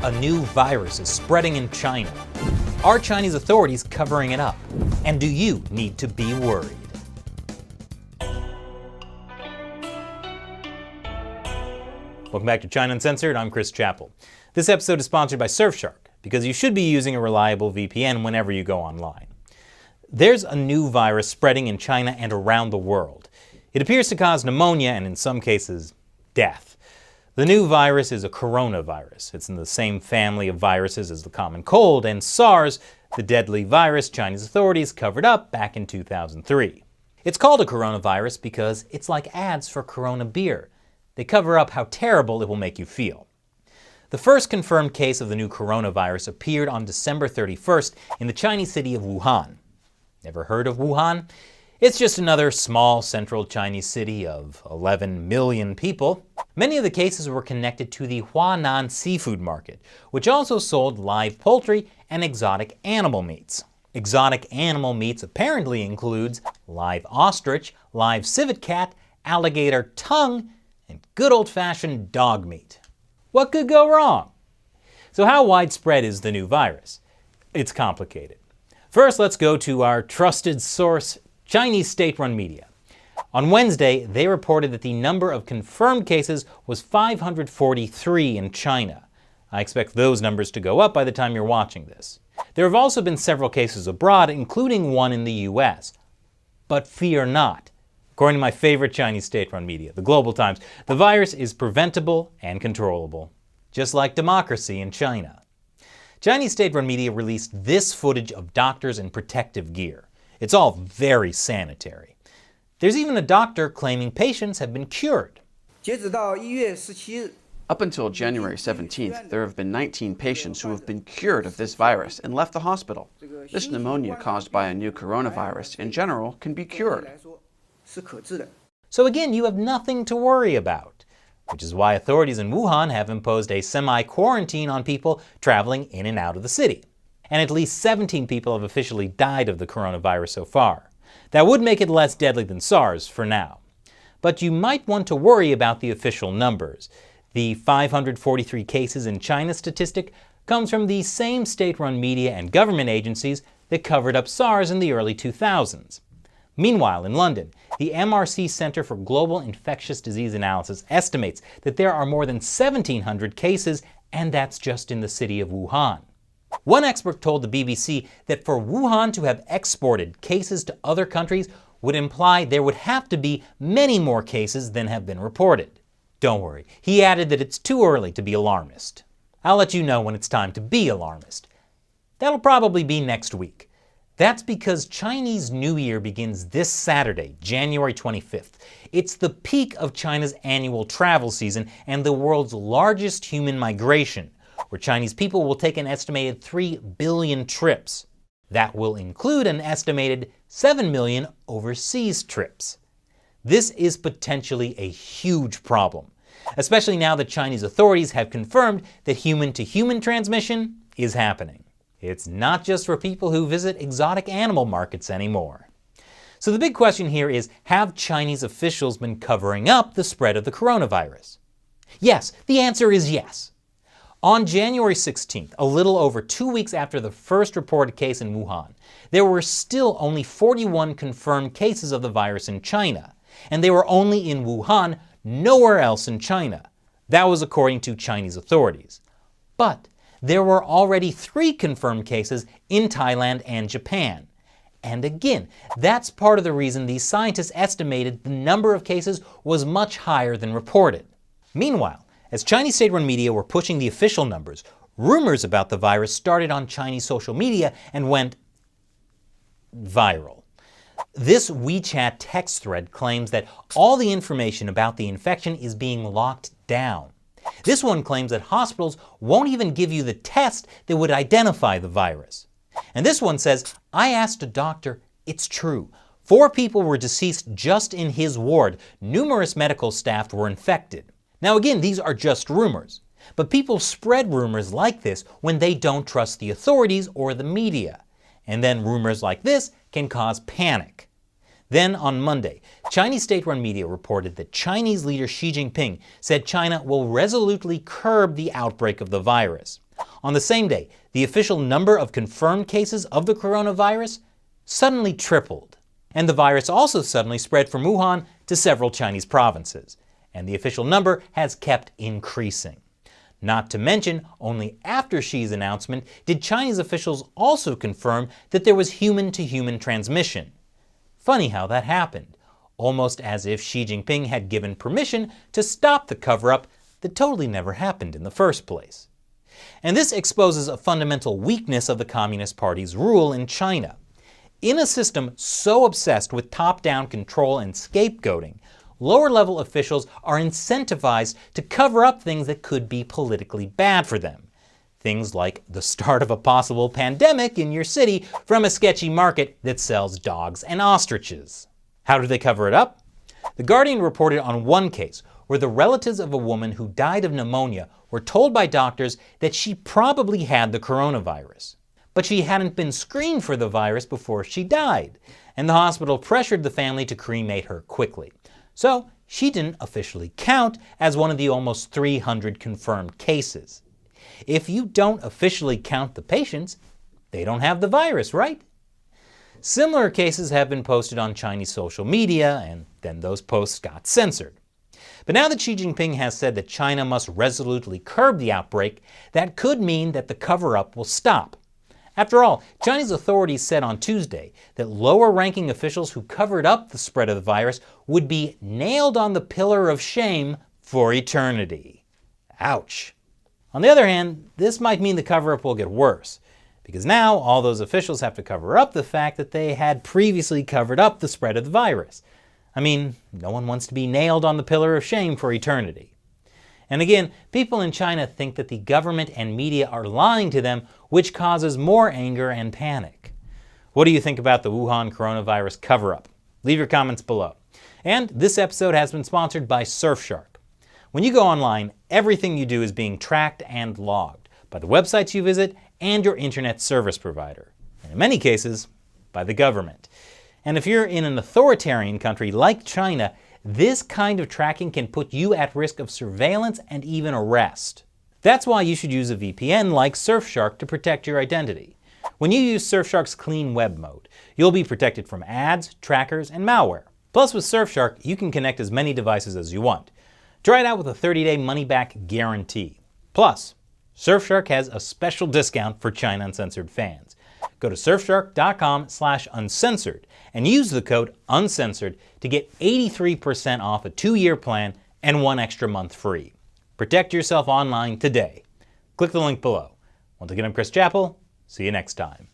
A new virus is spreading in China. Are Chinese authorities covering it up? And do you need to be worried? Welcome back to China Uncensored. I'm Chris Chappell. This episode is sponsored by Surfshark, because you should be using a reliable VPN whenever you go online. There's a new virus spreading in China and around the world. It appears to cause pneumonia and in some cases, death. The new virus is a coronavirus. It's in the same family of viruses as the common cold and SARS, the deadly virus Chinese authorities covered up back in 2003. It's called a coronavirus because it's like ads for Corona beer. They cover up how terrible it will make you feel. The first confirmed case of the new coronavirus appeared on December 31st in the Chinese city of Wuhan. Never heard of Wuhan? It's just another small central Chinese city of 11 million people. Many of the cases were connected to the Huanan seafood market, which also sold live poultry and exotic animal meats. Exotic animal meats apparently includes live ostrich, live civet cat, alligator tongue, and good old-fashioned dog meat. What could go wrong? So how widespread is the new virus? It's complicated. First, let's go to our trusted source, Chinese state-run media. On Wednesday, they reported that the number of confirmed cases was 543 in China. I expect those numbers to go up by the time you're watching this. There have also been several cases abroad, including one in the US. But fear not. According to my favorite Chinese state-run media, the Global Times, the virus is preventable and controllable, just like democracy in China. Chinese state-run media released this footage of doctors in protective gear. It's all very sanitary. There's even a doctor claiming patients have been cured. Up until January 17th, there have been 19 patients who have been cured of this virus and left the hospital. This pneumonia caused by a new coronavirus in general can be cured. So again, you have nothing to worry about, which is why authorities in Wuhan have imposed a semi-quarantine on people traveling in and out of the city. And at least 17 people have officially died of the coronavirus so far. That would make it less deadly than SARS for now. But you might want to worry about the official numbers. The 543 cases in China statistic comes from the same state-run media and government agencies that covered up SARS in the early 2000s. Meanwhile, in London, the MRC Center for Global Infectious Disease Analysis estimates that there are more than 1,700 cases, and that's just in the city of Wuhan. One expert told the BBC that for Wuhan to have exported cases to other countries would imply there would have to be many more cases than have been reported. Don't worry, he added that it's too early to be alarmist. I'll let you know when it's time to be alarmist. That'll probably be next week. That's because Chinese New Year begins this Saturday, January 25th. It's the peak of China's annual travel season and the world's largest human migration, where Chinese people will take an estimated 3 billion trips. That will include an estimated 7 million overseas trips. This is potentially a huge problem, especially now that Chinese authorities have confirmed that human-to-human transmission is happening. It's not just for people who visit exotic animal markets anymore. So the big question here is, have Chinese officials been covering up the spread of the coronavirus? Yes, the answer is yes. On January 16th, a little over 2 weeks after the first reported case in Wuhan, there were still only 41 confirmed cases of the virus in China, and they were only in Wuhan, nowhere else in China. That was according to Chinese authorities. But there were already 3 confirmed cases in Thailand and Japan. And again, that's part of the reason these scientists estimated the number of cases was much higher than reported. Meanwhile, as Chinese state-run media were pushing the official numbers, rumors about the virus started on Chinese social media and went viral. This WeChat text thread claims that all the information about the infection is being locked down. This one claims that hospitals won't even give you the test that would identify the virus. And this one says, I asked a doctor, it's true. 4 people were deceased just in his ward. Numerous medical staff were infected. Now again, these are just rumors. But people spread rumors like this when they don't trust the authorities or the media. And then rumors like this can cause panic. Then on Monday, Chinese state-run media reported that Chinese leader Xi Jinping said China will resolutely curb the outbreak of the virus. on the same day, the official number of confirmed cases of the coronavirus suddenly tripled. And the virus also suddenly spread from Wuhan to several Chinese provinces. And the official number has kept increasing. Not to mention, only after Xi's announcement did Chinese officials also confirm that there was human-to-human transmission. Funny how that happened, almost as if Xi Jinping had given permission to stop the cover-up that totally never happened in the first place. And this exposes a fundamental weakness of the Communist Party's rule in China. In a system so obsessed with top-down control and scapegoating, lower-level officials are incentivized to cover up things that could be politically bad for them. Things like the start of a possible pandemic in your city from a sketchy market that sells dogs and ostriches. How do they cover it up? The Guardian reported on one case where the relatives of a woman who died of pneumonia were told by doctors that she probably had the coronavirus. But she hadn't been screened for the virus before she died, and the hospital pressured the family to cremate her quickly. So she didn't officially count as one of the almost 300 confirmed cases. If you don't officially count the patients, they don't have the virus, right? Similar cases have been posted on Chinese social media, and then those posts got censored. But now that Xi Jinping has said that China must resolutely curb the outbreak, that could mean that the cover-up will stop. After all, Chinese authorities said on Tuesday that lower-ranking officials who covered up the spread of the virus would be nailed on the pillar of shame for eternity. Ouch. On the other hand, this might mean the cover-up will get worse, because now all those officials have to cover up the fact that they had previously covered up the spread of the virus. I mean, no one wants to be nailed on the pillar of shame for eternity. And again, people in China think that the government and media are lying to them, which causes more anger and panic. What do you think about the Wuhan coronavirus cover-up? Leave your comments below. And this episode has been sponsored by Surfshark. When you go online, everything you do is being tracked and logged by the websites you visit and your internet service provider, and in many cases, by the government. And if you're in an authoritarian country like China, this kind of tracking can put you at risk of surveillance and even arrest. That's why you should use a VPN like Surfshark to protect your identity. When you use Surfshark's clean web mode, you'll be protected from ads, trackers, and malware. Plus, with Surfshark, you can connect as many devices as you want. Try it out with a 30-day money-back guarantee. Plus, Surfshark has a special discount for China Uncensored fans. Go to surfshark.com/uncensored and use the code UNCENSORED to get 83% off a 2-year plan and 1 extra month free. Protect yourself online today. Click the link below. Once again, I'm Chris Chappell. See you next time.